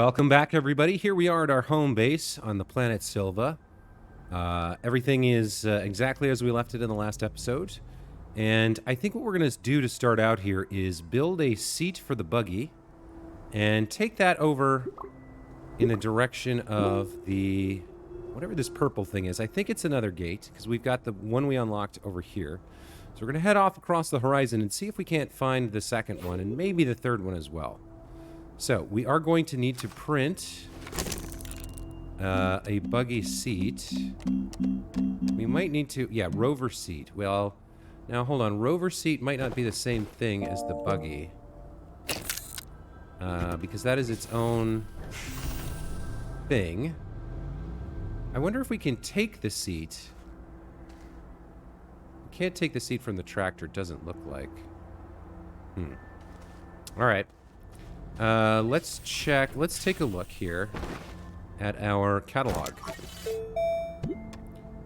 Welcome back, everybody. Here we are at our home base on the planet Silva. Everything is exactly as we left it in the last episode. And I think what we're going to do to start out here is build a seat for the buggy and take that over in the direction of the... whatever this purple thing is. I think it's another gate because we've got the one we unlocked over here. So we're going to head off across the horizon and see if we can't find the second one and maybe the third one as well. So, we are going to need to print a buggy seat. We might need to... yeah, rover seat. Well, now hold on. Rover seat might not be the same thing as the buggy. Because that is its own thing. I wonder if we can take the seat. We can't take the seat from the tractor, it doesn't look like. Alright. Let's check. Let's take a look here at our catalog.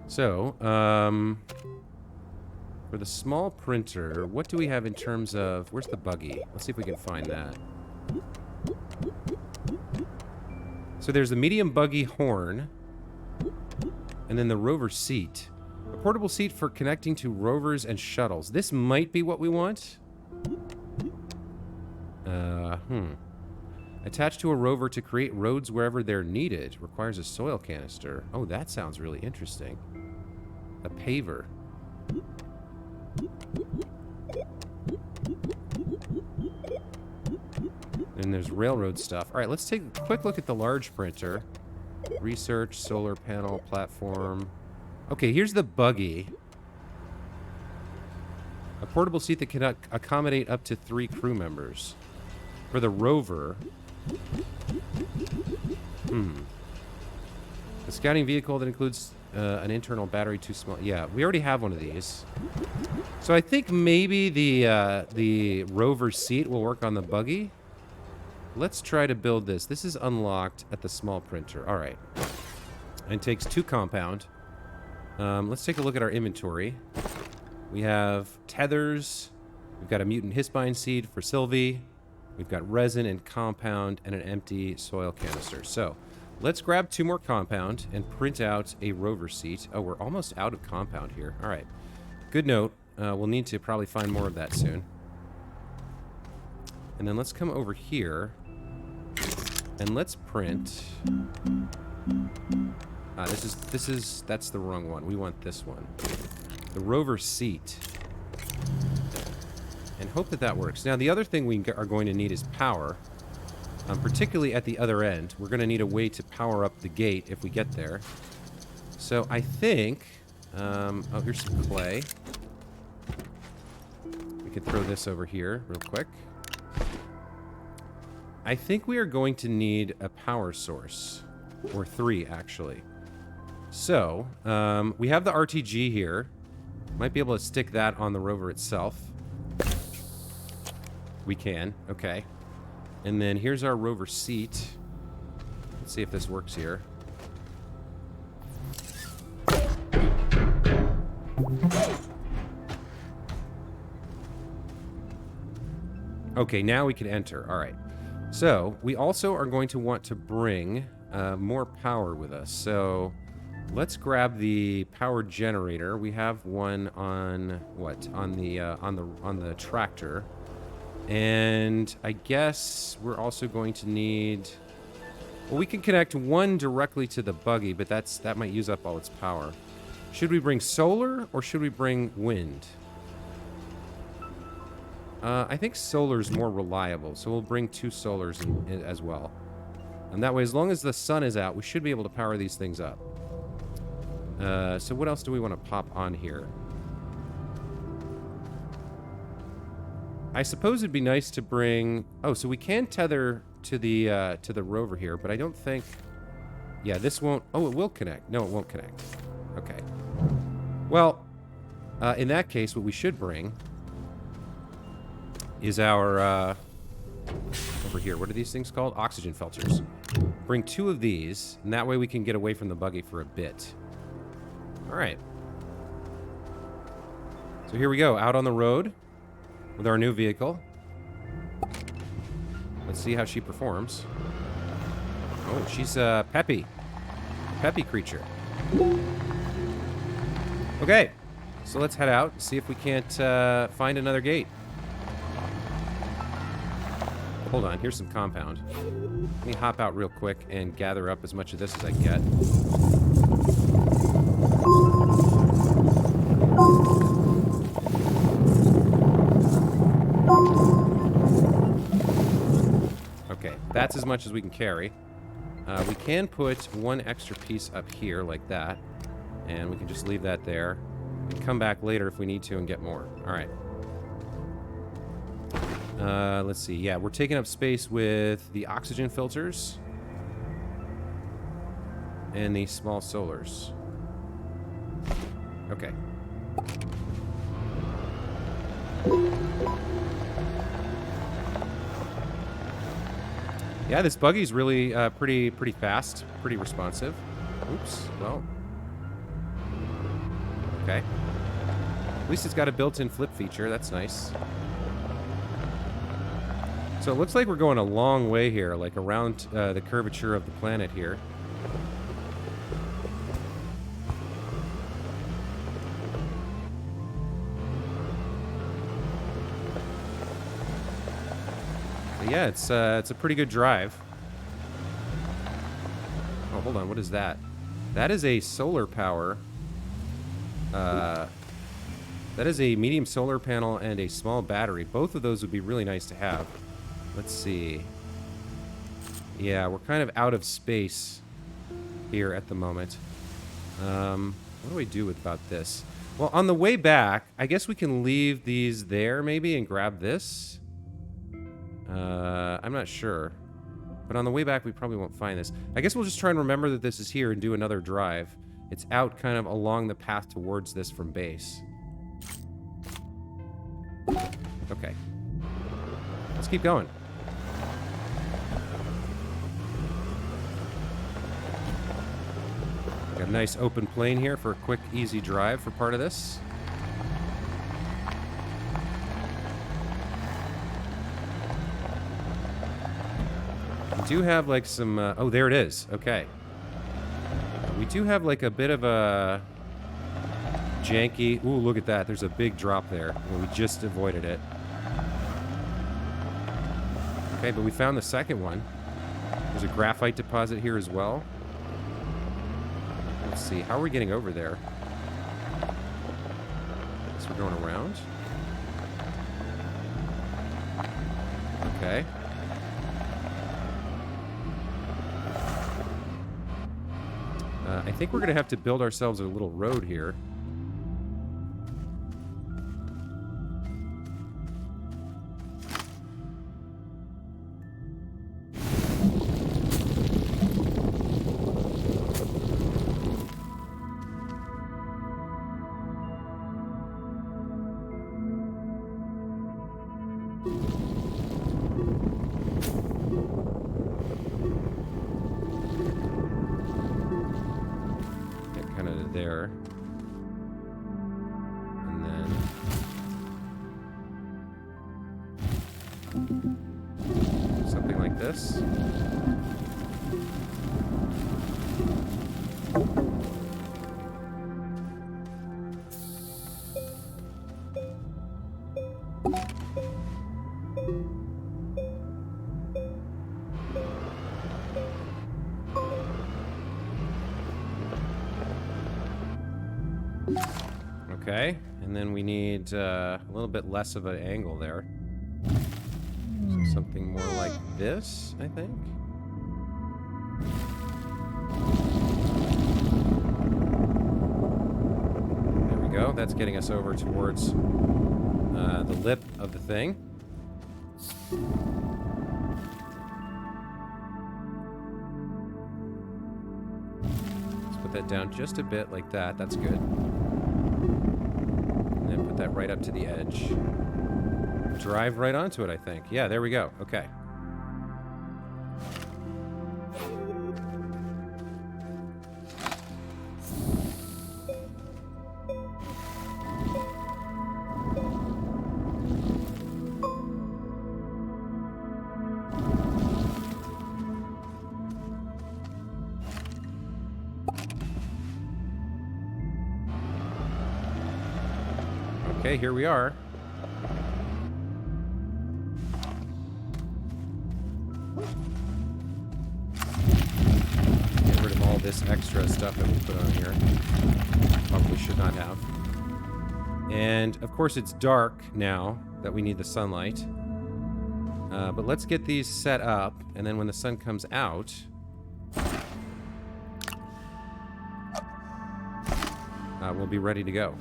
So, for the small printer, what do we have in terms of... where's the buggy? Let's see if we can find that. So there's the medium buggy horn, and then the rover seat. A portable seat for connecting to rovers and shuttles. This might be what we want. Attached to a rover to create roads wherever they're needed. Requires a soil canister. Oh, that sounds really interesting. A paver. And there's railroad stuff. Alright, let's take a quick look at the large printer. Research, solar panel, platform. Okay, here's the buggy. A portable seat that can accommodate up to 3 crew members. For the rover... The scouting vehicle that includes an internal battery too small. Yeah, we already have one of these. So I think maybe the rover seat will work on the buggy. Let's try to build this. This is unlocked at the small printer. All right. And takes 2 compound. Let's take a look at our inventory. We have tethers. We've got a mutant hisbine seed for Sylvie. We've got resin and compound and an empty soil canister. So, let's grab 2 more compound and print out a rover seat. Oh, we're almost out of compound here. All right. Good note. We'll need to probably find more of that soon. And then let's come over here and let's print. That's the wrong one. We want this one. The rover seat. And hope that that works. Now, the other thing we are going to need is power. Particularly at the other end. We're going to need a way to power up the gate if we get there. So, I think... oh, here's some clay. We can throw this over here real quick. I think we are going to need a power source. Or 3, actually. So, we have the RTG here. Might be able to stick that on the rover itself. We can. Okay. And then here's our rover seat. Let's see if this works here. Okay, now we can enter. All right. So, we also are going to want to bring more power with us. So, let's grab the power generator. We have one on what? On the tractor. And I guess we're also going to need... well, we can connect one directly to the buggy, but that might use up all its power. Should we bring solar or should we bring wind? I think solar's more reliable, so we'll bring 2 solars as well. And that way, as long as the sun is out, we should be able to power these things up. So what else do we want to pop on here? I suppose it'd be nice to bring... oh, so we can tether to the rover here, but I don't think... yeah, this won't... oh, it will connect. No, it won't connect. Okay. Well, in that case, what we should bring is our... over here, what are these things called? Oxygen filters. Bring 2 of these, and that way we can get away from the buggy for a bit. Alright. So here we go, out on the road with our new vehicle. Let's see how she performs. Oh, she's a peppy creature. Okay, so let's head out and see if we can't find another gate. Hold on, here's some compound. Let me hop out real quick and gather up as much of this as I can get. Okay, that's as much as we can carry. We can put one extra piece up here like that, and we can just leave that there and come back later if we need to and get more. All right. Let's see. Yeah, we're taking up space with the oxygen filters and the small solars. Okay. Yeah, this buggy's really pretty fast, pretty responsive. Oops. Well. Okay. At least it's got a built-in flip feature. That's nice. So it looks like we're going a long way here, like around the curvature of the planet here. But yeah, it's a pretty good drive. Oh, hold on, what is that? That is a solar power. That is a medium solar panel and a small battery. Both of those would be really nice to have. Let's see. Yeah, we're kind of out of space here at the moment. What do we do about this? Well, on the way back, I guess we can leave these there maybe and grab this. I'm not sure. But on the way back, we probably won't find this. I guess we'll just try and remember that this is here and do another drive. It's out kind of along the path towards this from base. Okay. Let's keep going. Got a nice open plain here for a quick, easy drive for part of this. We do have like some... oh, there it is. Okay. We do have like a bit of a janky... Ooh, look at that. There's a big drop there. Well, we just avoided it. Okay, but we found the second one. There's a graphite deposit here as well. Let's see. How are we getting over there? So we're going around. Okay. I think we're going to have to build ourselves a little road here. There. And then something like this. Okay, and then we need a little bit less of an angle there. So something more like this, I think. There we go. That's getting us over towards the lip of the thing. Let's put that down just a bit like that. That's good. And then put that right up to the edge. Drive right onto it, I think. Yeah, there we go. Okay. Okay, here we are. Get rid of all this extra stuff that we put on here. Probably should not have. And, of course, it's dark now that we need the sunlight. But let's get these set up, and then when the sun comes out... we'll be ready to go.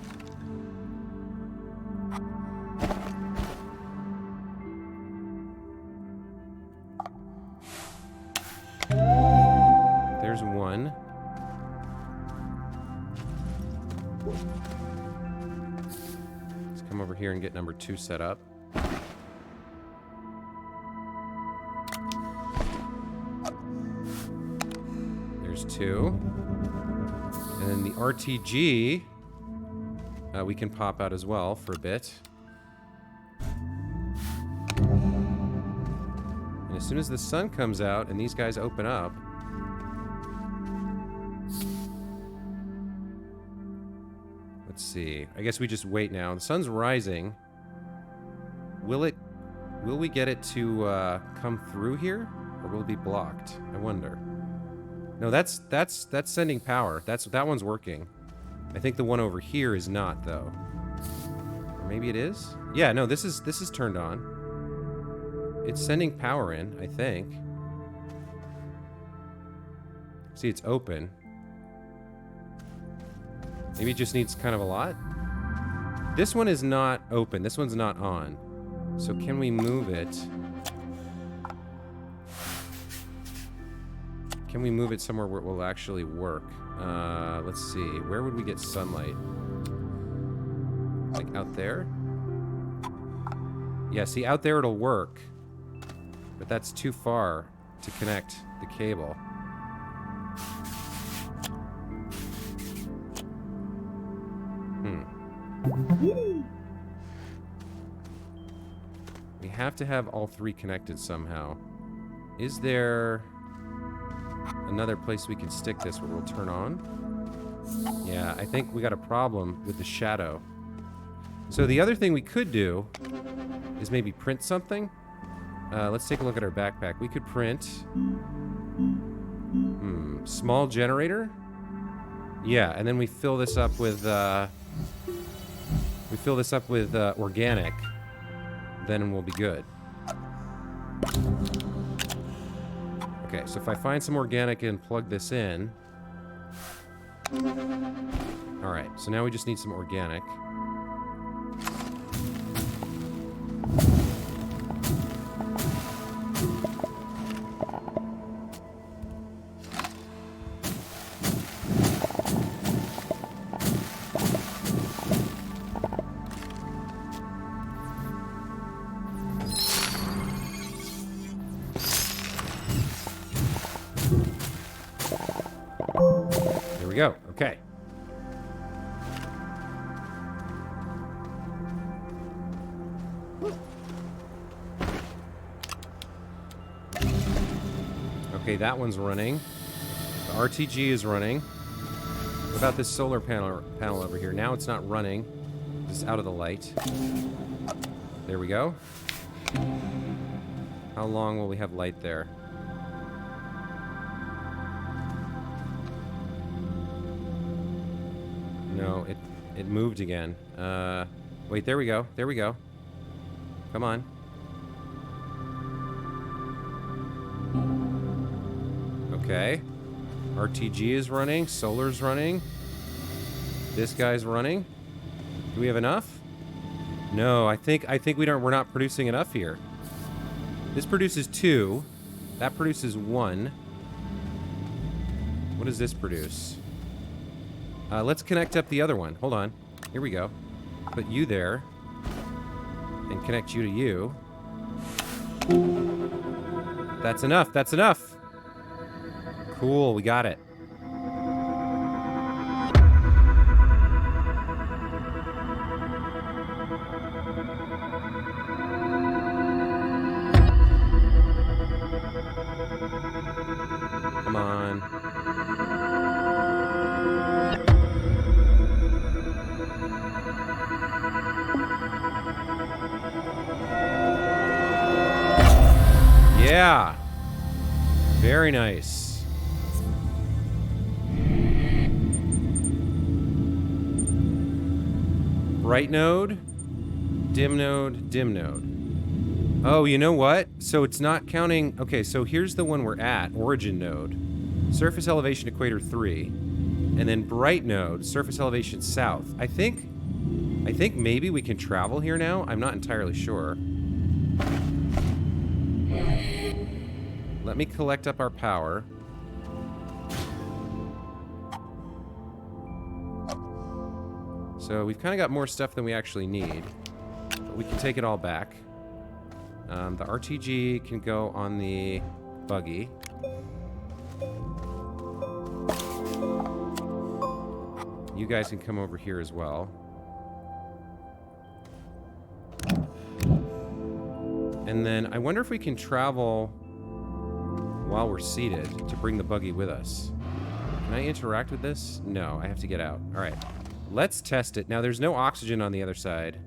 There's one. Let's come over here and get number 2 set up. There's 2. And then the RTG, we can pop out as well for a bit. And as soon as the sun comes out and these guys open up, let's see. I guess we just wait now. The sun's rising. Will we get it to come through here, or will it be blocked? I wonder. No, that's sending power. That one's working. I think the one over here is not, though. Or maybe it is? Yeah, no, this is turned on. It's sending power in, I think. See, it's open. Maybe it just needs kind of a lot. This one is not open. This one's not on. So can we move it? Can we move it somewhere where it will actually work? Let's see. Where would we get sunlight? Like out there? Yeah, see, out there it'll work. But that's too far to connect the cable. We have to have all 3 connected somehow. Is there another place we can stick this where we'll turn on? Yeah, I think we got a problem with the shadow. So the other thing we could do is maybe print something. Let's take a look at our backpack. We could print... small generator? Yeah, and then we fill this up with... organic. Then we'll be good. Okay, so if I find some organic and plug this in... Alright, so now we just need some organic. There we go. Okay. Okay, that one's running. The RTG is running. What about this solar panel over here? Now it's not running. It's out of the light. There we go. How long will we have light there? No, it moved again. Wait, there we go. There we go. Come on. Okay. RTG is running. Solar's running. This guy's running. Do we have enough? No, I think we're not producing enough here. This produces 2. That produces 1. What does this produce? Let's connect up the other one. Hold on. Here we go. Put you there. And connect you to you. That's enough. That's enough. Cool. We got it. Come on. Yeah. Very nice. Bright node, dim node, dim node. Oh, you know what? So it's not counting... Okay, so here's the one we're at. Origin node. Surface elevation equator 3. And then bright node, surface elevation south. I think maybe we can travel here now. I'm not entirely sure. Let me collect up our power. So we've kind of got more stuff than we actually need. But we can take it all back. The RTG can go on the buggy. You guys can come over here as well. And then I wonder if we can travel while we're seated to bring the buggy with us. Can I interact with this? No, I have to get out. All right, let's test it. Now, there's no oxygen on the other side.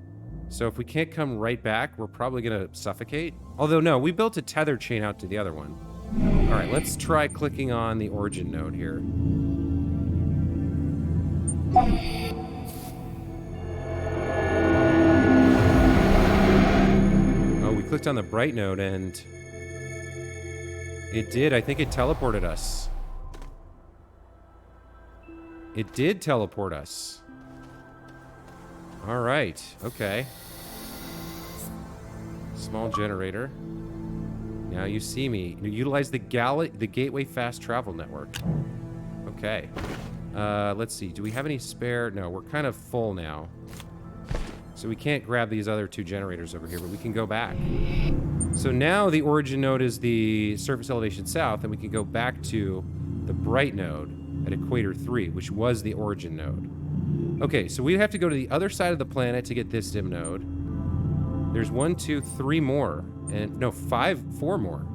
So if we can't come right back, we're probably going to suffocate. Although, no, we built a tether chain out to the other one. All right, let's try clicking on the origin node here. Oh, we clicked on the bright node and it did. I think it teleported us. It did teleport us. All right. Okay. Small generator. Now you see me. You utilize the Gateway Fast Travel Network. Okay. Let's see. Do we have any spare? No, we're kind of full now. So we can't grab these other two generators over here, but we can go back. So now the origin node is the surface elevation south, and we can go back to the bright node at equator 3, which was the origin node. Okay, so we have to go to the other side of the planet to get this dim node. There's 1, 2, 3 more. And no, 4 more.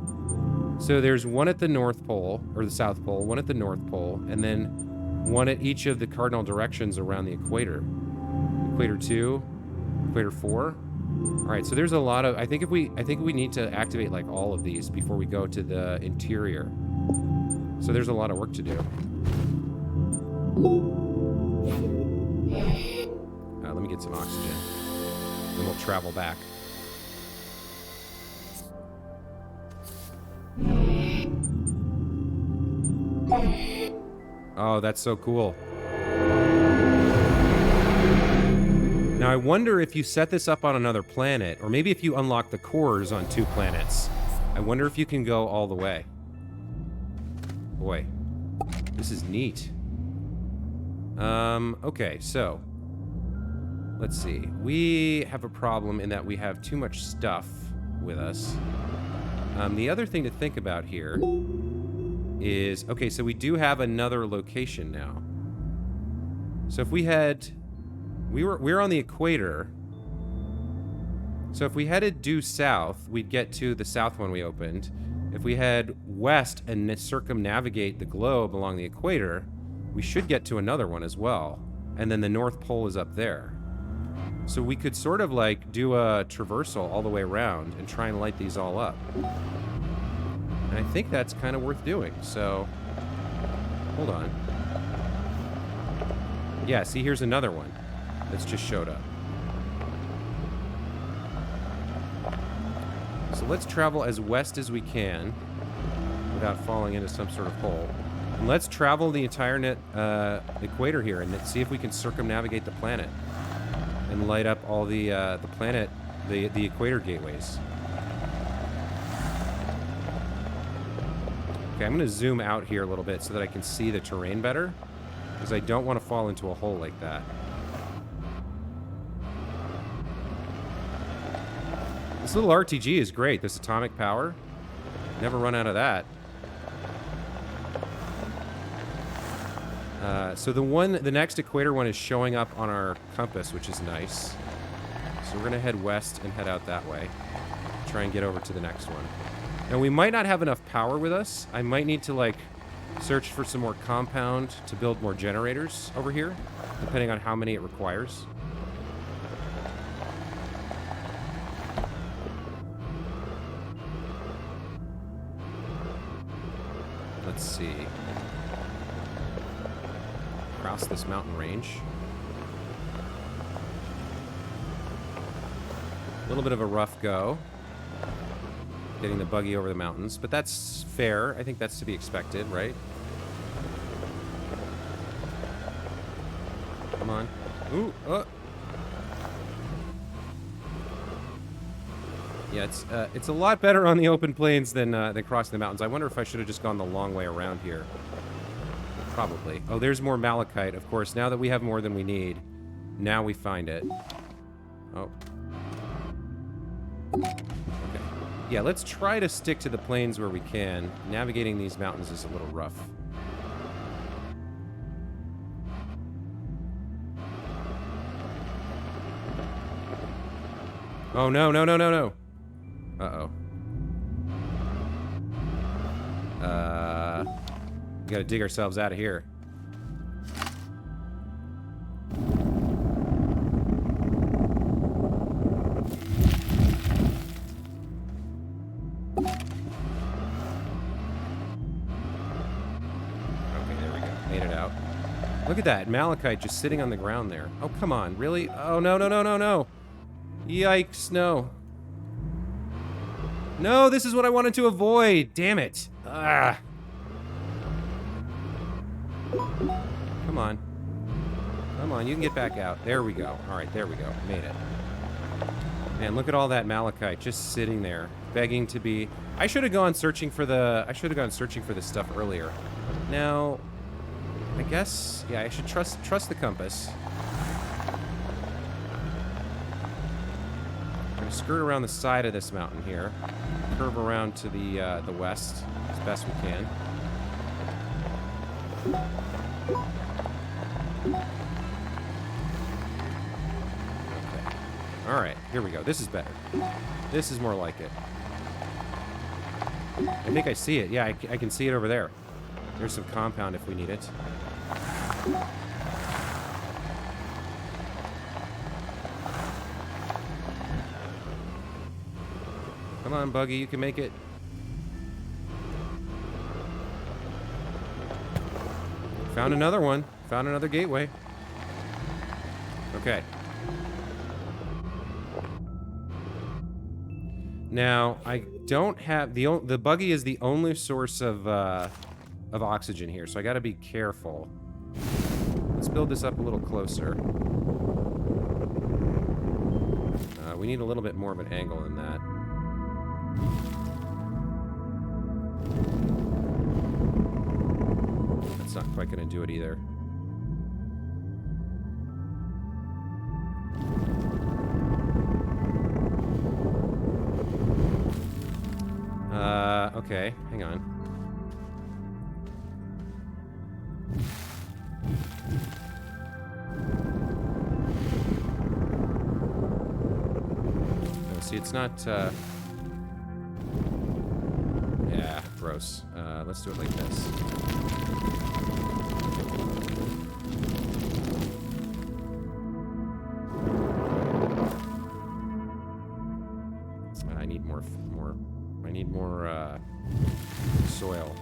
So there's one at the North Pole, or the South Pole, one at the North Pole, and then one at each of the cardinal directions around the equator. Equator 2, equator 4. All right, so there's a lot of... I think we need to activate like all of these before we go to the interior. So there's a lot of work to do. Let me get some oxygen. Then we'll travel back. Oh, that's so cool. Now, I wonder if you set this up on another planet, or maybe if you unlock the cores on 2 planets, I wonder if you can go all the way. Boy, this is neat. Okay, so let's see. We have a problem in that we have too much stuff with us. The other thing to think about here is, okay, so we do have another location now. So if we had, we're on the equator. So if we headed due south, we'd get to the south one we opened. If we head west and circumnavigate the globe along the equator, we should get to another one as well. And then the North Pole is up there. So we could sort of like do a traversal all the way around and try and light these all up. And I think that's kind of worth doing, so hold on. Yeah, see, here's another one that's just showed up. So let's travel as west as we can without falling into some sort of hole. And let's travel the entire equator here and see if we can circumnavigate the planet and light up all the planet, the equator gateways. Okay, I'm going to zoom out here a little bit so that I can see the terrain better, because I don't want to fall into a hole like that. This little RTG is great. This atomic power. Never run out of that. So the next equator one is showing up on our compass, which is nice. So we're going to head west and head out that way. Try and get over to the next one. Now, we might not have enough power with us. I might need to, like, search for some more compound to build more generators over here, depending on how many it requires. across this mountain range. A little bit of a rough go. Getting the buggy over the mountains, but that's fair. I think that's to be expected, right? Come on. Ooh, Yeah, it's a lot better on the open plains than crossing the mountains. I wonder if I should have just gone the long way around here. Probably. Oh, there's more malachite, of course. Now that we have more than we need, now we find it. Oh. Okay. Yeah, let's try to stick to the plains where we can. Navigating these mountains is a little rough. Oh, no, no, no, no, no. Uh-oh. We gotta dig ourselves out of here. Look at that, malachite just sitting on the ground there. Oh, come on, really? Oh, no, no, no, no, no. Yikes, no. No, this is what I wanted to avoid. Damn it. Ah. Come on. Come on, you can get back out. There we go. All right, there we go. Made it. Man, look at all that malachite just sitting there, begging to be... I should have gone searching for the stuff earlier. Now... I guess, yeah, I should trust the compass. I'm gonna skirt around the side of this mountain here, curve around to the west as best we can. Okay. All right, here we go. This is better. This is more like it. I think I see it. Yeah, I can see it over there. There's some compound if we need it. Come on, buggy, you can make it. Found another one. Found another gateway. Okay. Now, I don't have... The buggy is the only source of oxygen here, so I gotta be careful. Let's build this up a little closer. We need a little bit more of an angle than that. That's not quite gonna do it either. Okay, hang on. See, it's not, yeah, gross. Let's do it like this. I need more, I need more, soil.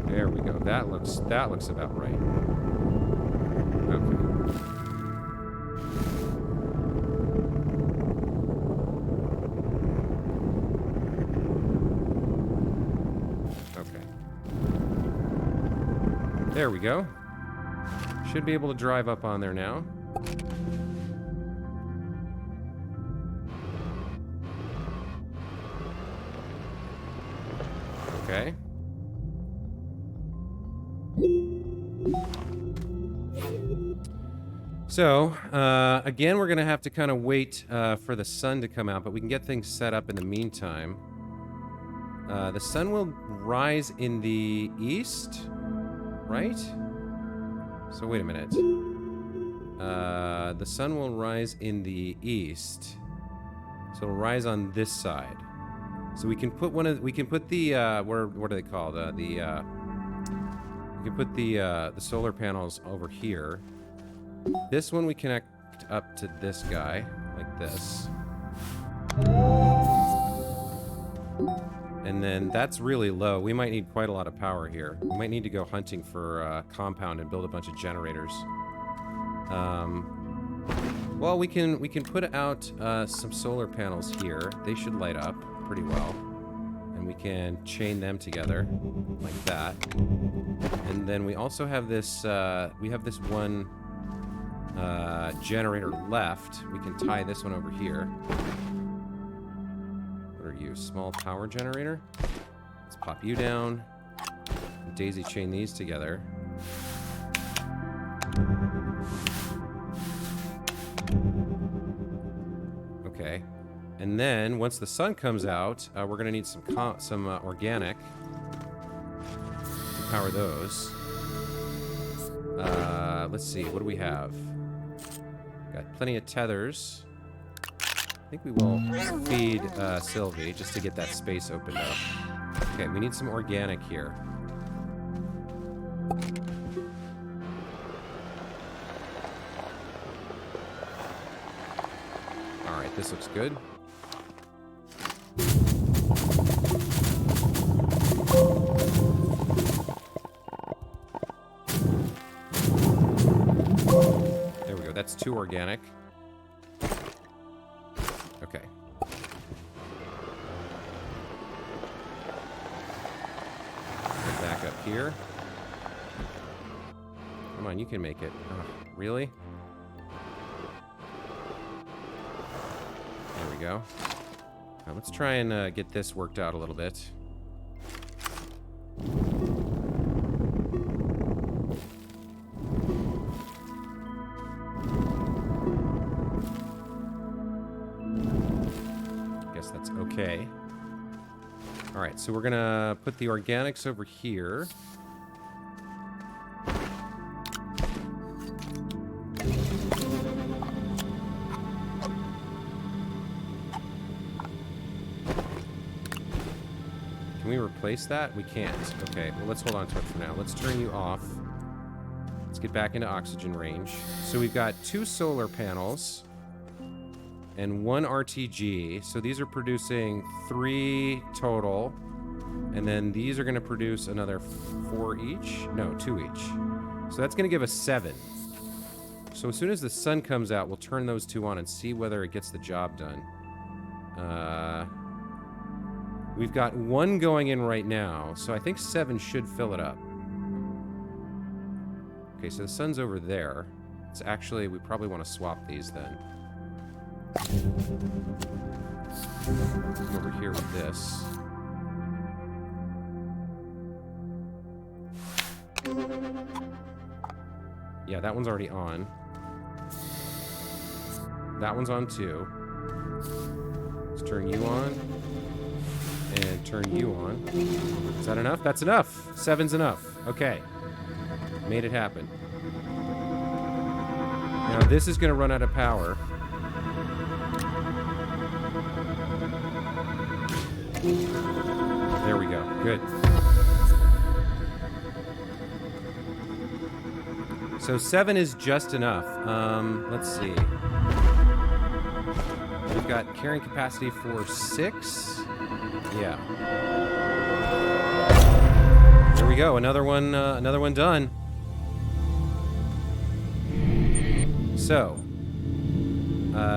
There we go. That looks about right. Okay. Okay. There we go. Should be able to drive up on there now. Okay. So, again, we're going to have to kind of wait for the sun to come out, but we can get things set up in the meantime. The sun will rise in the east, right? So, wait a minute. The sun will rise in the east. So, it'll rise on this side. So we can put we can put the what are they called? We can put the solar panels over here. This one we connect up to this guy like this. And then that's really low. We might need quite a lot of power here. We might need to go hunting for compound and build a bunch of generators. Well, we can put out some solar panels here. They should light up pretty well. And we can chain them together like that. And then we also have this one generator left. We can tie this one over here. What are you? Small power generator? Let's pop you down. Daisy chain these together. Okay. And then once the sun comes out, we're gonna need some organic to power those. Let's see. What do we have? Got plenty of tethers. I think we will feed Sylvie just to get that space opened up. Okay, we need some organic here. All right, this looks good. There we go. That's 2 organic. Okay. Get back up here. Come on, you can make it. Oh, really? There we go. Now let's try and get this worked out a little bit. Guess that's okay. All right, so we're gonna put the organics over here. Can we replace that? We can't. Okay, well, let's hold on to it for now. Let's turn you off. Let's get back into oxygen range. So we've got 2 solar panels and 1 RTG. So these are producing 3 total. And then these are going to produce another 4 each. No, 2 each. So that's going to give us 7. So as soon as the sun comes out, we'll turn those 2 on and see whether it gets the job done. We've got 1 going in right now, so I think 7 should fill it up. Okay, so the sun's over there. It's actually, we probably want to swap these then. Come over here with this. Yeah, that one's already on. That one's on too. Let's turn you on. And turn you on. Is that enough? That's enough. 7's enough. Okay. Made it happen. Now this is going to run out of power. There we go. Good. So 7 is just enough. Let's see. We've got carrying capacity for 6. Yeah. There we go. Another one done. So,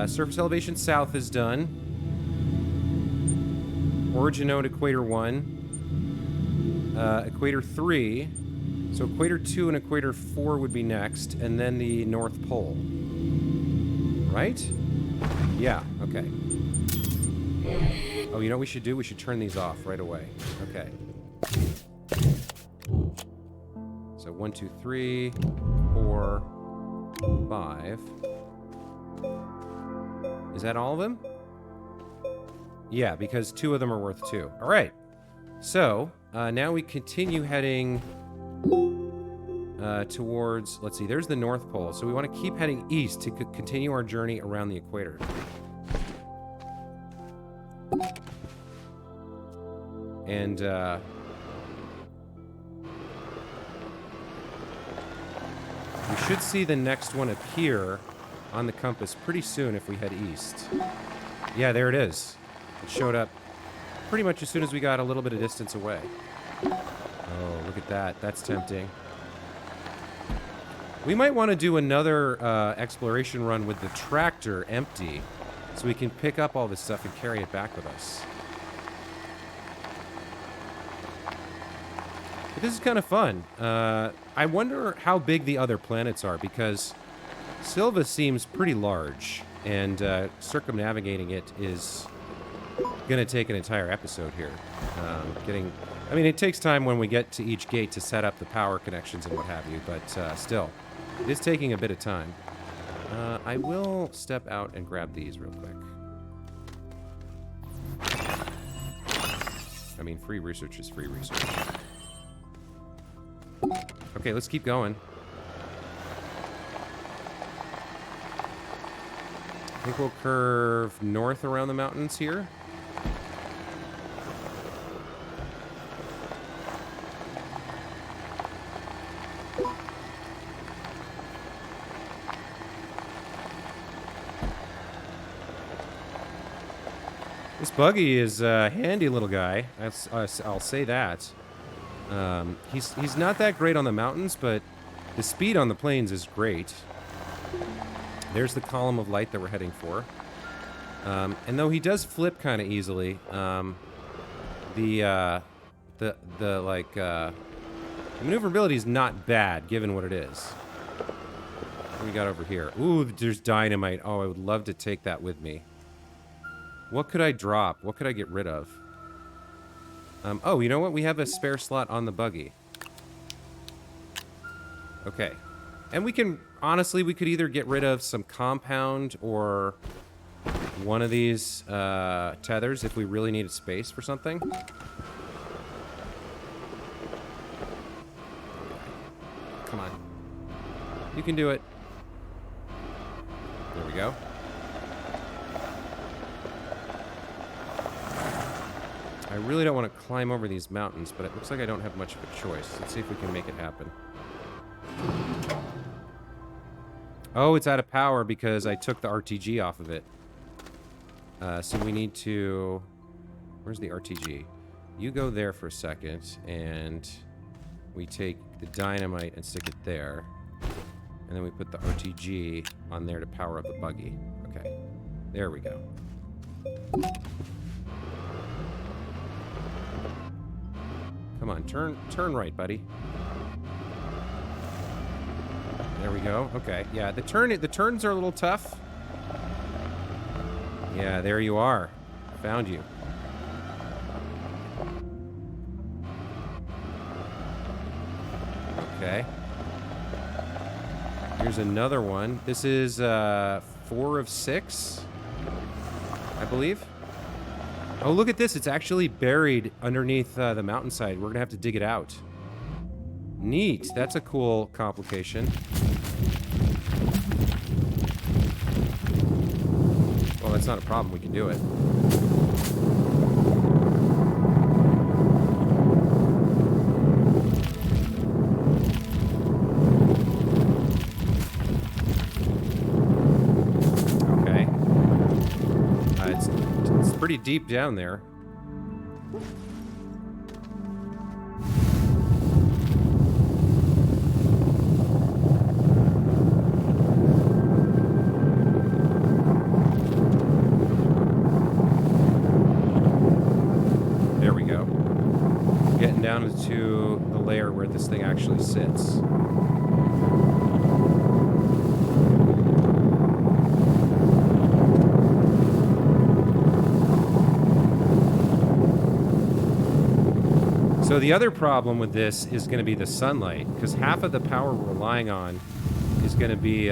surface elevation south is done. Origin node equator 1. Equator 3. So equator 2 and equator 4 would be next, and then the North Pole. Right? Yeah, okay. Oh, you know what we should do? We should turn these off right away. Okay. So 1, 2, 3, 4, 5. Is that all of them? Yeah, because 2 of them are worth 2. All right. So now we continue heading towards, let's see, there's the North Pole. So we want to keep heading east to continue our journey around the equator. And we should see the next one appear on the compass pretty soon if we head east. Yeah, there it is. It showed up pretty much as soon as we got a little bit of distance away. Oh, look at that. That's tempting. We might want to do another exploration run with the tractor empty so we can pick up all this stuff and carry it back with us. But this is kind of fun. I wonder how big the other planets are, because Silva seems pretty large, and circumnavigating it is going to take an entire episode here. I mean, it takes time when we get to each gate to set up the power connections and what have you, but still, it is taking a bit of time. I will step out and grab these real quick. I mean, free research is free research. Okay, let's keep going. I think we'll curve north around the mountains here. This buggy is a handy little guy. I'll say that. He's not that great on the mountains, but the speed on the plains is great. There's the column of light that we're heading for. And though he does flip kind of easily, the maneuverability is not bad given what it is. What do we got over here? Ooh, there's dynamite. Oh, I would love to take that with me. What could I drop? What could I get rid of? Oh, you know what? We have a spare slot on the buggy. Okay. And we can, honestly, we could either get rid of some compound or one of these tethers if we really needed space for something. Come on. You can do it. There we go. I really don't want to climb over these mountains, but it looks like I don't have much of a choice. Let's see if we can make it happen. Oh, it's out of power because I took the RTG off of it. So we need to... Where's the RTG? You go there for a second, and we take the dynamite and stick it there. And then we put the RTG on there to power up the buggy. Okay. There we go. Come on, turn right, buddy. There we go. Okay, yeah, the turns are a little tough. Yeah, there you are. Found you. Okay. Here's another one. This is 4 of 6, I believe. Oh, look at this. It's actually buried underneath the mountainside. We're going to have to dig it out. Neat. That's a cool complication. Well, that's not a problem. We can do it. Pretty deep down there. There we go. Getting down into the layer where this thing actually sits. So the other problem with this is going to be the sunlight, because half of the power we're relying on is going to be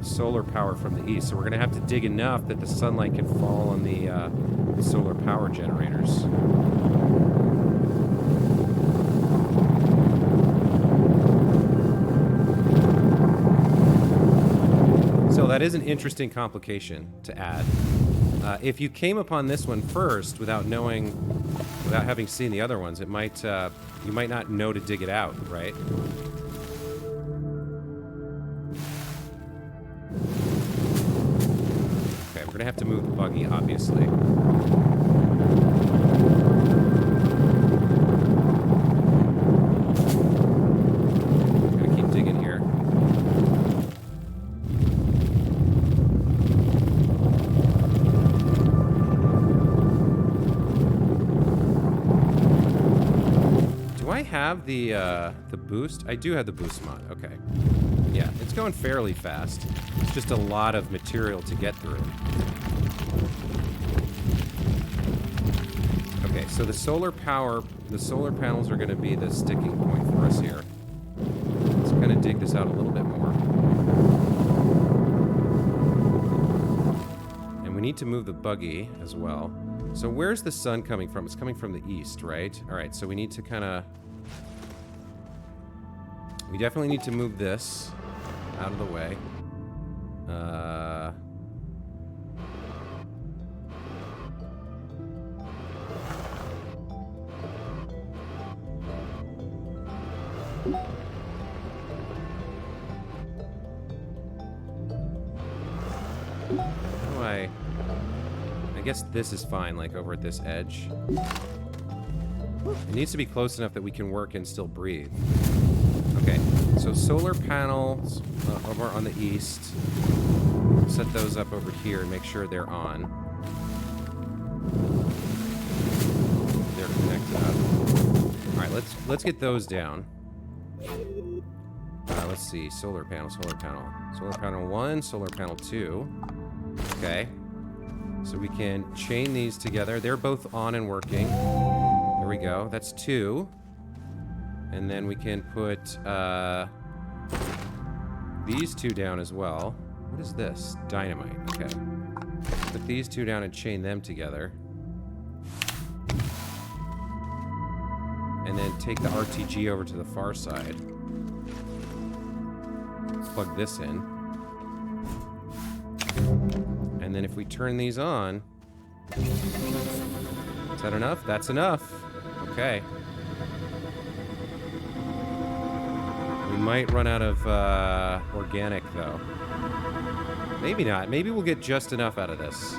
solar power from the east. So we're going to have to dig enough that the sunlight can fall on the solar power generators. So that is an interesting complication to add. If you came upon this one first without knowing without having seen the other ones, it might you might not know to dig it out, right? Okay, we're gonna have to move the buggy, obviously. Gotta keep digging here. Do I have the boost? I do have the boost mod. Okay. Yeah, it's going fairly fast. It's just a lot of material to get through. Okay, so the solar panels are going to be the sticking point for us here. Let's kind of dig this out a little bit more. And we need to move the buggy as well. So where's the sun coming from? It's coming from the east, right? All right, so we need to kind of... We definitely need to move this out of the way. How do I guess this is fine, like over at this edge. It needs to be close enough that we can work and still breathe. Okay, so solar panels over on the east. Set those up over here and make sure they're on. They're connected up. All right, let's get those down. Let's see, solar panel. Solar panel 1, solar panel 2. Okay, so we can chain these together. They're both on and working. There we go. That's 2. And then we can put these 2 down as well. What is this? Dynamite. Okay. Put these 2 down and chain them together. And then take the RTG over to the far side. Plug this in. And then if we turn these on... Is that enough? That's enough. Okay. We might run out of organic, though. Maybe not. Maybe we'll get just enough out of this.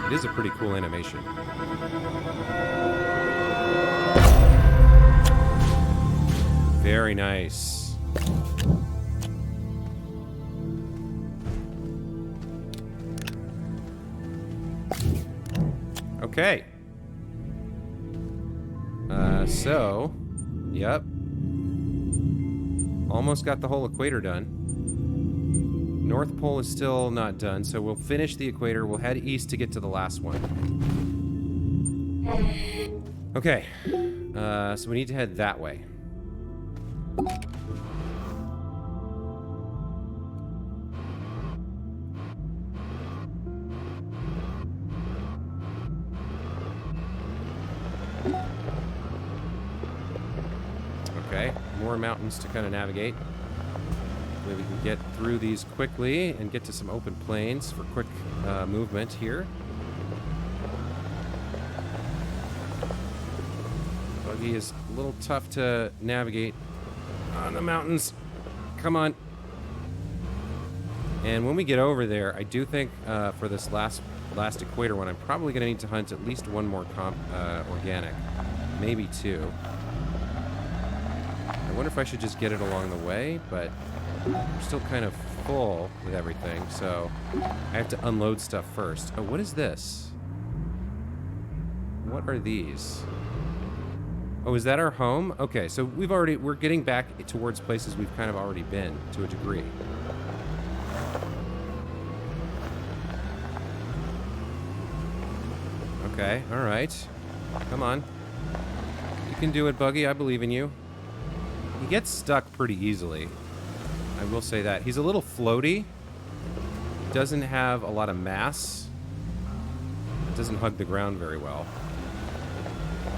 It is a pretty cool animation. Very nice. Okay. So, yep. Almost got the whole equator done. North Pole is still not done, so we'll finish the equator. We'll head east to get to the last one. Okay. So we need to head that way. Okay, more mountains to kind of navigate. Maybe we can get through these quickly and get to some open plains for quick movement here. Buggy is a little tough to navigate on the mountains. Come on. And when we get over there, I do think for this last equator one, I'm probably going to need to hunt at least one more organic. Maybe 2. I wonder if I should just get it along the way, but I'm still kind of full with everything, so I have to unload stuff first. Oh, what is this? What are these? Oh, is that our home? Okay, so we're getting back towards places we've kind of already been to a degree. Okay, all right. Come on. You can do it, Buggy. I believe in you. He gets stuck pretty easily. I will say that. He's a little floaty. Doesn't have a lot of mass. Doesn't hug the ground very well.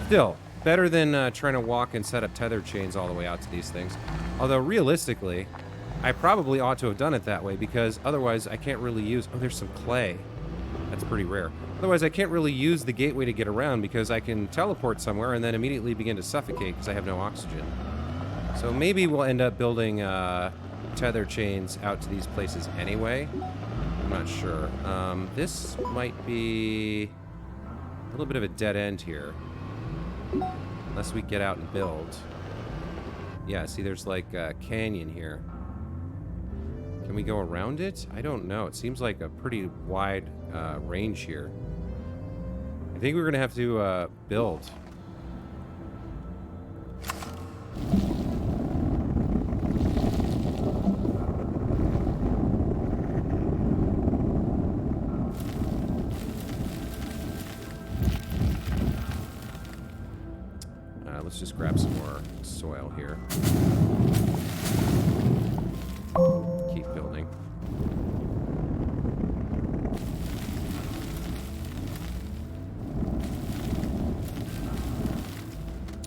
Still, Better than trying to walk and set up tether chains all the way out to these things. Although, realistically, I probably ought to have done it that way, because otherwise I can't really use... Oh, there's some clay. That's pretty rare. Otherwise, I can't really use the gateway to get around, because I can teleport somewhere and then immediately begin to suffocate because I have no oxygen. So maybe we'll end up building tether chains out to these places anyway. I'm not sure. This might be a little bit of a dead end here. Unless we get out and build. Yeah, see, there's like a canyon here. Can we go around it? I don't know. It seems like a pretty wide range here. I think we're going to have to build. Let's just grab some more soil here. Keep building.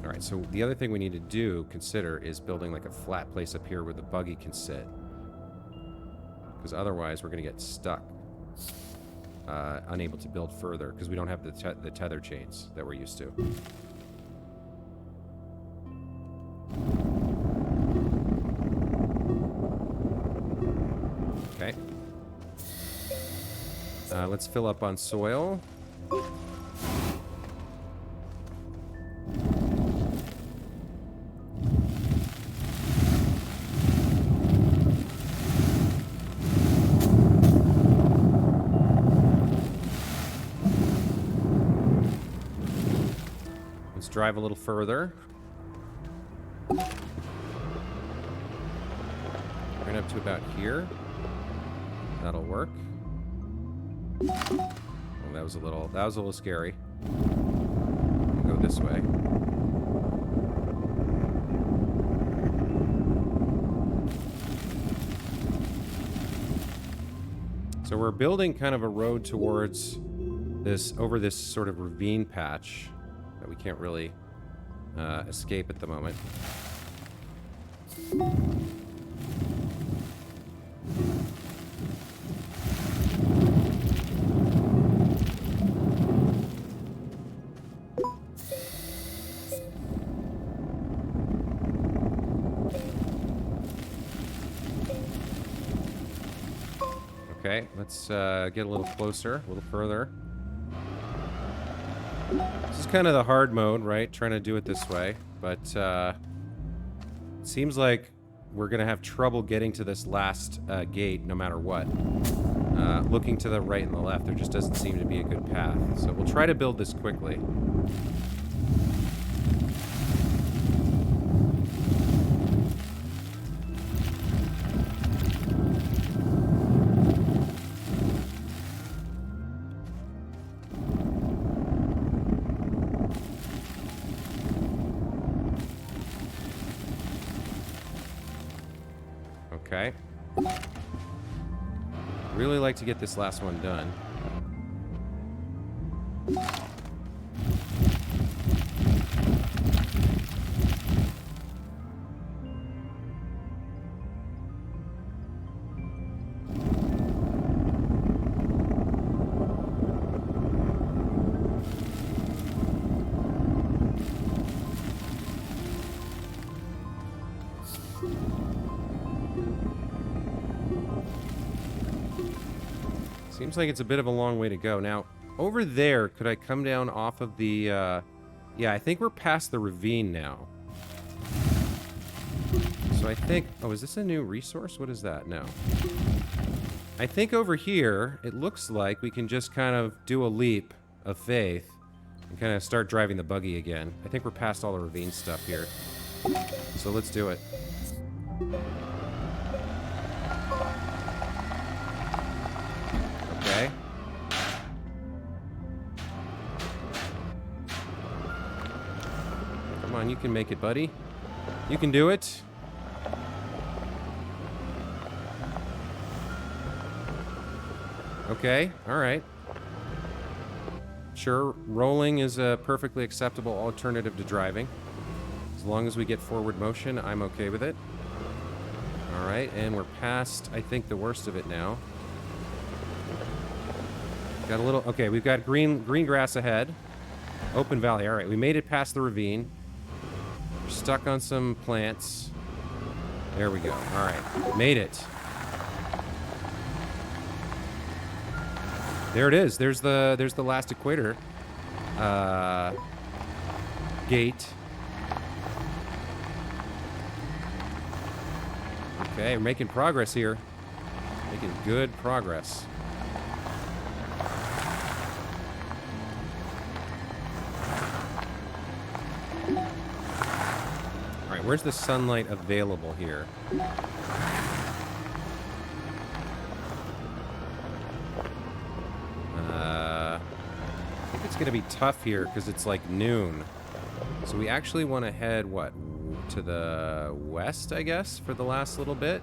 Alright, so the other thing we need to consider, is building like a flat place up here where the buggy can sit. Because otherwise we're going to get stuck. Unable to build further, because we don't have the tether chains that we're used to. Okay. Let's fill up on soil. Let's drive a little further. Right up to about here. That'll work. Oh, that was a little scary. We'll go this way. So we're building kind of a road towards over this sort of ravine patch that we can't really escape at the moment. Okay, let's get a little closer, a little further. This is kind of the hard mode, right? Trying to do it this way, but it seems like we're going to have trouble getting to this last gate no matter what. Looking to the right and the left, there just doesn't seem to be a good path. So we'll try to build this quickly. Okay. Really like to get this last one done. Seems like it's a bit of a long way to go. Now, over there, could I come down off of the, yeah, I think we're past the ravine now. So I think... Oh, is this a new resource? What is that? No. I think over here, it looks like we can just kind of do a leap of faith and kind of start driving the buggy again. I think we're past all the ravine stuff here. So let's do it. Okay. Come on, you can make it, buddy. You can do it. Okay, all right. Sure, rolling is a perfectly acceptable alternative to driving. As long as we get forward motion, I'm okay with it. All right, and we're past, I think, the worst of it now. Got a little... Okay, we've got green grass ahead. Open valley. All right, we made it past the ravine. We're stuck on some plants. There we go. All right, made it. There it is. There's the last equator gate. Okay, we're making progress here. Making good progress. All right, where's the sunlight available here? I think it's going to be tough here because it's like noon. So we actually want to head, what, to the west, I guess, for the last little bit?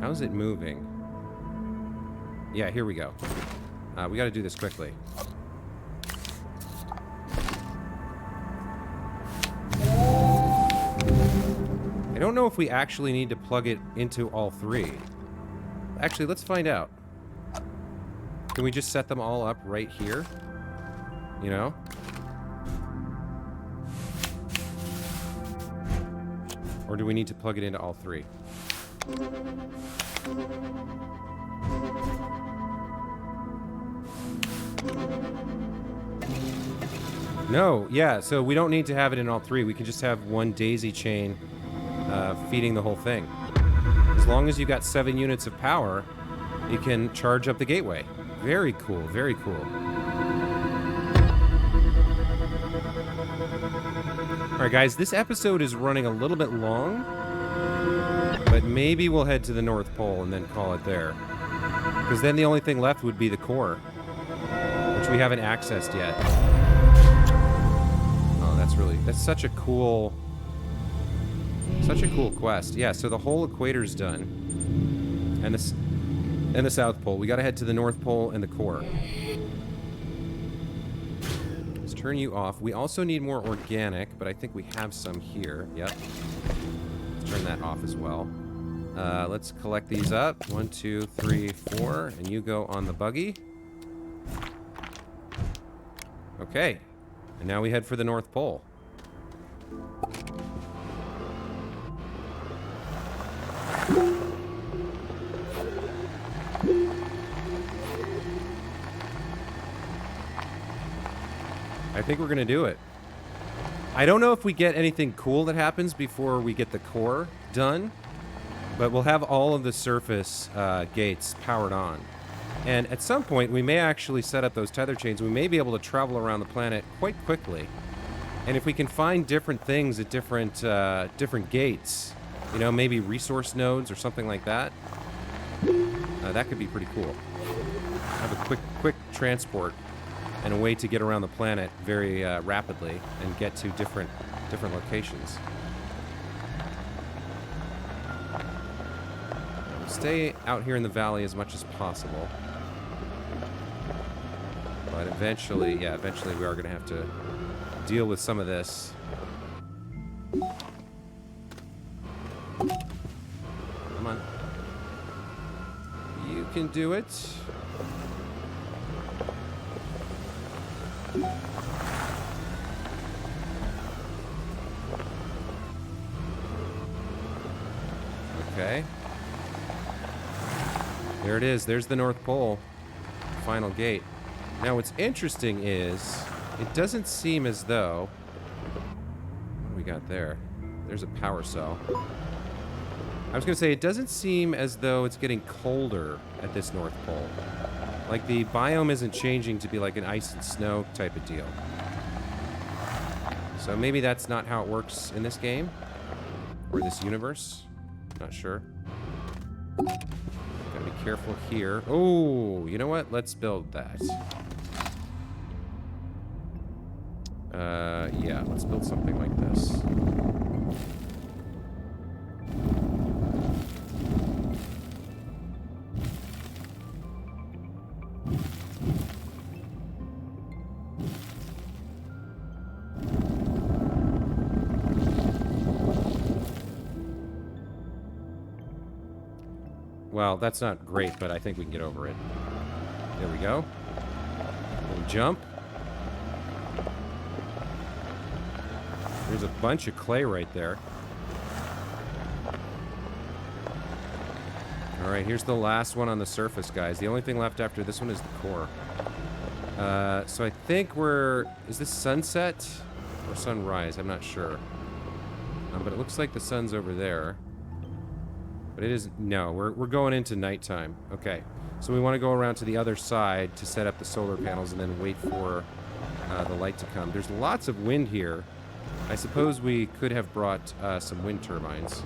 How's it moving? Yeah, here we go. We got to do this quickly. I don't know if we actually need to plug it into all three. Actually, let's find out. Can we just set them all up right here? You know? Or do we need to plug it into all three? No, yeah, so we don't need to have it in all three. We can just have one daisy chain feeding the whole thing. As long as you got 7 units of power, you can charge up the gateway. Very cool, very cool. Alright guys, this episode is running a little bit long, but maybe we'll head to the North Pole and then call it there. Because then the only thing left would be the core, which we haven't accessed yet. That's such a cool quest. Yeah, so the whole equator's done. And the South Pole. We gotta head to the North Pole and the core. Let's turn you off. We also need more organic, but I think we have some here. Yep. Let's turn that off as well. Let's collect these up. 1, 2, 3, 4. And you go on the buggy. Okay. And now we head for the North Pole. I think we're gonna do it. I don't know if we get anything cool that happens before we get the core done, but we'll have all of the surface gates powered on. And at some point, we may actually set up those tether chains. We may be able to travel around the planet quite quickly. And if we can find different things at different gates, you know, maybe resource nodes or something like that, that could be pretty cool. Have a quick transport and a way to get around the planet very rapidly and get to different locations. Stay out here in the valley as much as possible. But eventually we are going to have to deal with some of this. Come on. You can do it. Okay. There it is. There's the North Pole. Final gate. Now what's interesting is it doesn't seem as though... What do we got there? There's a power cell. I was going to say, it doesn't seem as though it's getting colder at this North Pole. Like, the biome isn't changing to be like an ice and snow type of deal. So maybe that's not how it works in this game. Or this universe. Not sure. Gotta be careful here. Oh, you know what? Let's build that. Yeah, let's build something like this. Well, that's not great, but I think we can get over it. There we go. Little jump. There's a bunch of clay right there. Alright, here's the last one on the surface, guys. The only thing left after this one is the core. So I think we're... Is this sunset or sunrise? I'm not sure. But it looks like the sun's over there. But it is... No, we're going into nighttime. Okay. So we want to go around to the other side to set up the solar panels and then wait for the light to come. There's lots of wind here. I suppose we could have brought some wind turbines.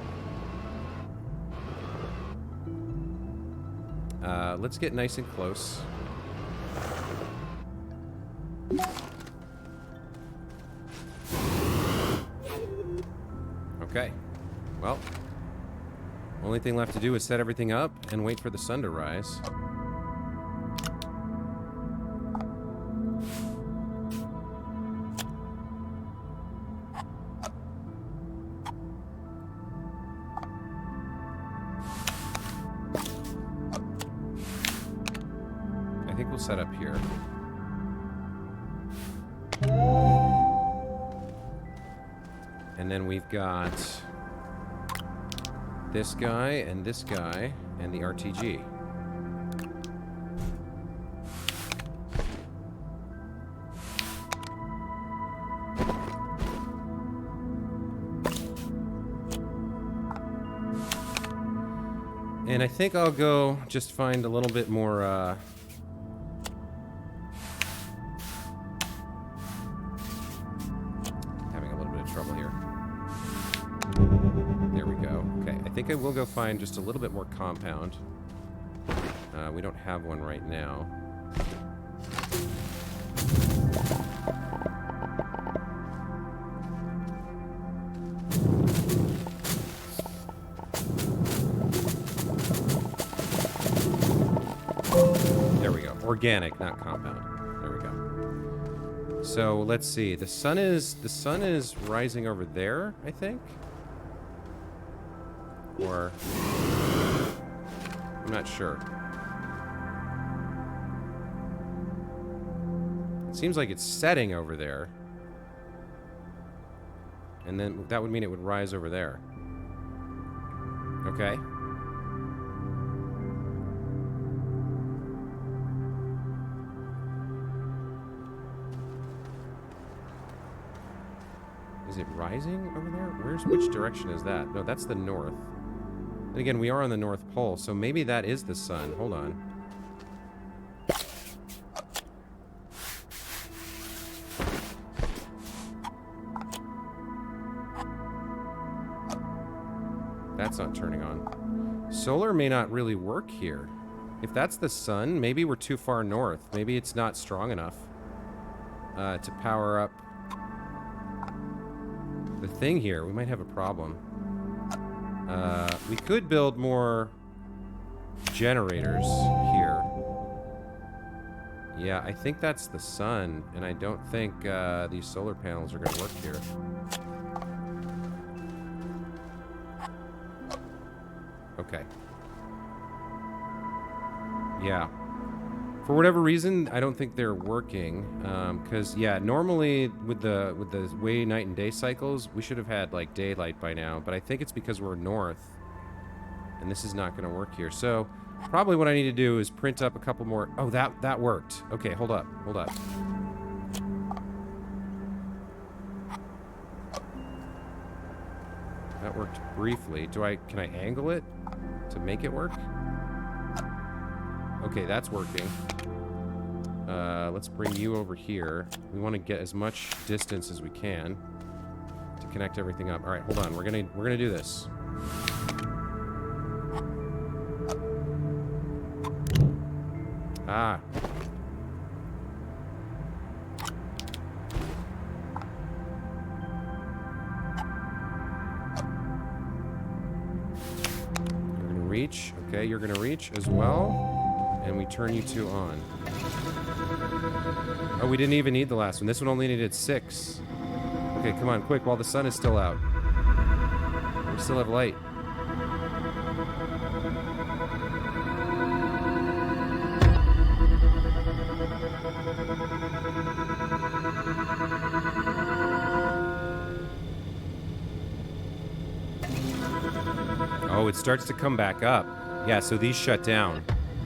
Let's get nice and close. Okay. Well, only thing left to do is set everything up and wait for the sun to rise. I think we'll set up here. And then we've got this guy and the RTG. And I think I'll go just find a little bit more, having a little bit of trouble here. There we go. Okay, I think I will go find just a little bit more compound. We don't have one right now. There we go. Organic, not compound. There we go. So let's see. The sun is rising over there, I think. Or I'm not sure. It seems like it's setting over there. And then that would mean it would rise over there. Okay. Is it rising over there? Which direction is that? No, that's the north. And again, we are on the North Pole, so maybe that is the sun. Hold on. That's not turning on. Solar may not really work here. If that's the sun, maybe we're too far north. Maybe it's not strong enough to power up the thing here. We might have a problem. We could build more generators here. Yeah, I think that's the sun, and I don't think these solar panels are going to work here. Okay. Yeah. For whatever reason, I don't think they're working. Because, yeah, normally with the way night and day cycles, we should have had, like, daylight by now. But I think it's because we're north. And this is not going to work here. So, probably what I need to do is print up a couple more... Oh, that worked. Okay, hold up. Hold up. That worked briefly. Can I angle it to make it work? Okay, that's working. Let's bring you over here. We want to get as much distance as we can to connect everything up. All right, hold on. We're gonna do this. Ah. reach. Okay, you're gonna reach as well. And we turn you two on. Oh, we didn't even need the last one. This one only needed 6. Okay, come on, quick, while the sun is still out. We still have light. Oh, it starts to come back up. Yeah, so these shut down,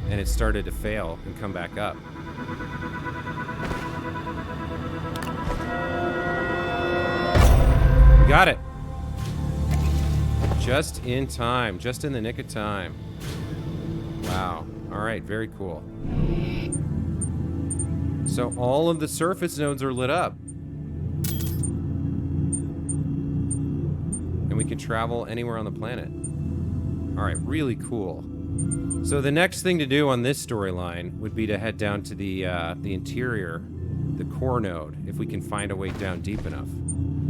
and it started to fail and come back up. We got it. Just in time. Just in the nick of time. Wow. All right, very cool. So all of the surface nodes are lit up. And we can travel anywhere on the planet. All right, really cool. So the next thing to do on this storyline would be to head down to the interior, the core node, if we can find a way down deep enough.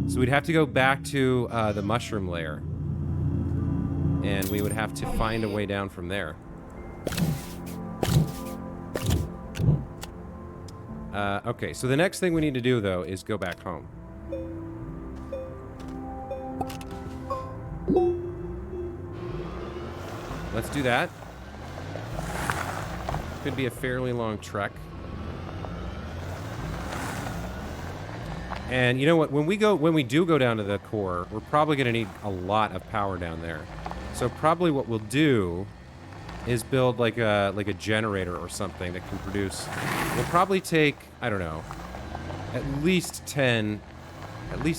So we'd have to go back to the mushroom layer. And we would have to find a way down from there. Okay, so the next thing we need to do, though, is go back home. Let's do that. Could be a fairly long trek. And you know what? When we do go down to the core, we're probably going to need a lot of power down there. So probably what we'll do is build like a generator or something that can produce. We'll probably take, I don't know, at least 10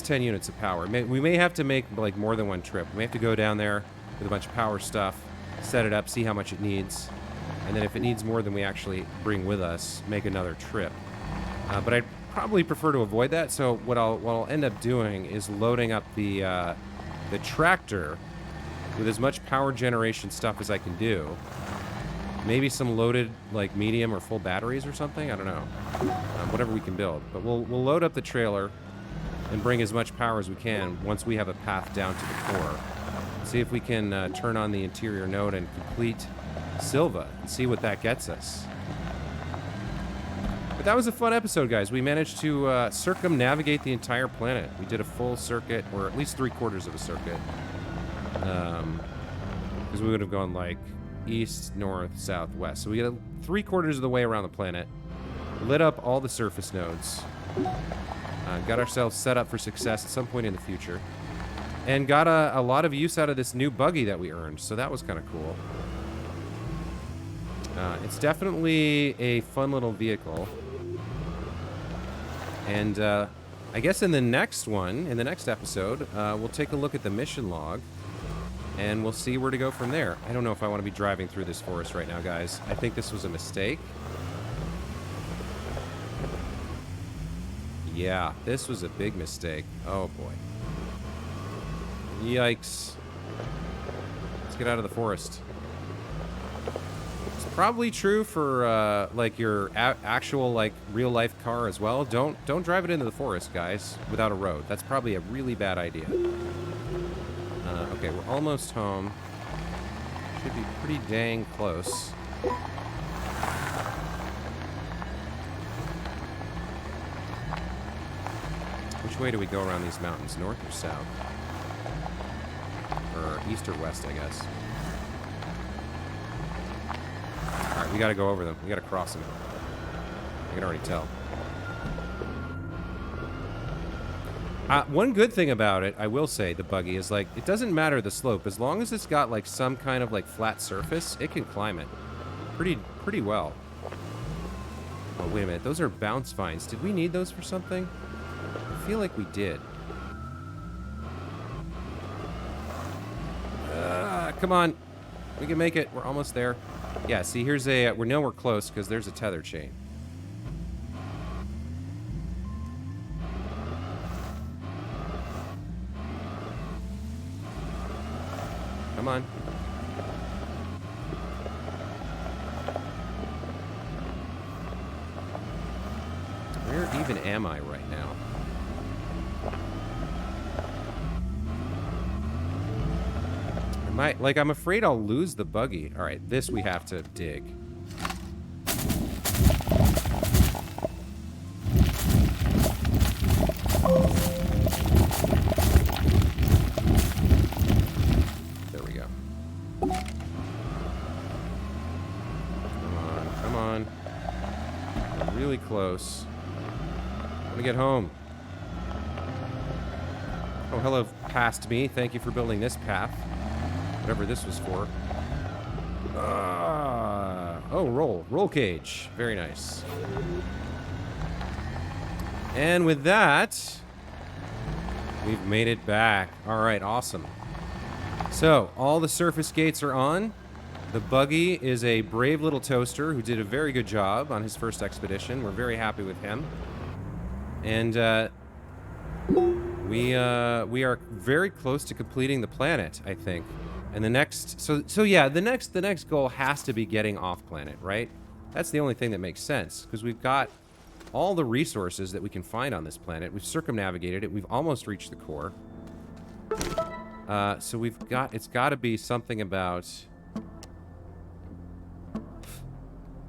units of power. We may have to make like more than one trip. We may have to go down there with a bunch of power stuff, set it up, see how much it needs, and then if it needs more than we actually bring with us, make another trip. But I'd probably prefer to avoid that. So what I'll end up doing is loading up the tractor with as much power generation stuff as I can do. Maybe some loaded, like, medium or full batteries or something. I don't know. Whatever we can build. But we'll load up the trailer and bring as much power as we can once we have a path down to the core. See if we can turn on the interior node and complete Silva and see what that gets us. But that was a fun episode, guys. We managed to circumnavigate the entire planet. We did a full circuit, or at least 3/4 of a circuit. Because we would have gone like east, north, south, west. So we got 3/4 of the way around the planet, lit up all the surface nodes, got ourselves set up for success at some point in the future, and got a lot of use out of this new buggy that we earned. So that was kind of cool. It's definitely a fun little vehicle. And I guess in the next episode, we'll take a look at the mission log. And we'll see where to go from there. I don't know if I want to be driving through this forest right now, guys. I think this was a mistake. Yeah, this was a big mistake. Oh, boy. Yikes. Let's get out of the forest. It's probably true for, like, your actual, like, real-life car as well. Don't drive it into the forest, guys, without a road. That's probably a really bad idea. Okay, we're almost home. Should be pretty dang close. Which way do we go around these mountains? North or south? Or east or west, I guess. Alright, we gotta go over them. We gotta cross them. I can already tell. One good thing about it, I will say, the buggy, is like, it doesn't matter the slope. As long as it's got like some kind of like flat surface, it can climb it pretty well. Oh, wait a minute. Those are bounce vines. Did we need those for something? I feel like we did. Come on. We can make it. We're almost there. Yeah, see, here's a... we know we're close because there's a tether chain. Come on. Where even am I right now? I'm afraid I'll lose the buggy. All right, this we have to dig. There we go. Come on, come on. We're really close. I want to get home. Oh, hello, past me. Thank you for building this path. Whatever this was for. Oh, roll cage. Very nice. And with that, we've made it back. All right, awesome. So, all the surface gates are on. The buggy is a brave little toaster who did a very good job on his first expedition. We're very happy with him. And we are very close to completing the planet, I think. And the next, so yeah, the next goal has to be getting off planet, right? That's the only thing that makes sense, because we've got all the resources that we can find on this planet. We've circumnavigated it. We've almost reached the core. So it's got to be something about,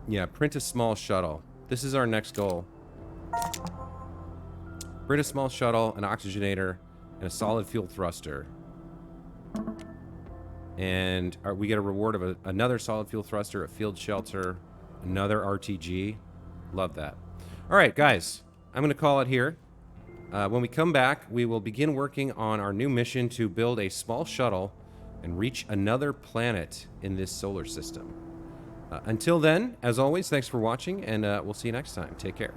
yeah, print a small shuttle. This is our next goal. Print a small shuttle, an oxygenator, and a solid fuel thruster. And we get a reward of another solid fuel thruster, a field shelter, another RTG. Love that. All right, guys, I'm going to call it here. When we come back, we will begin working on our new mission to build a small shuttle and reach another planet in this solar system. Until then, as always, thanks for watching, and we'll see you next time. Take care.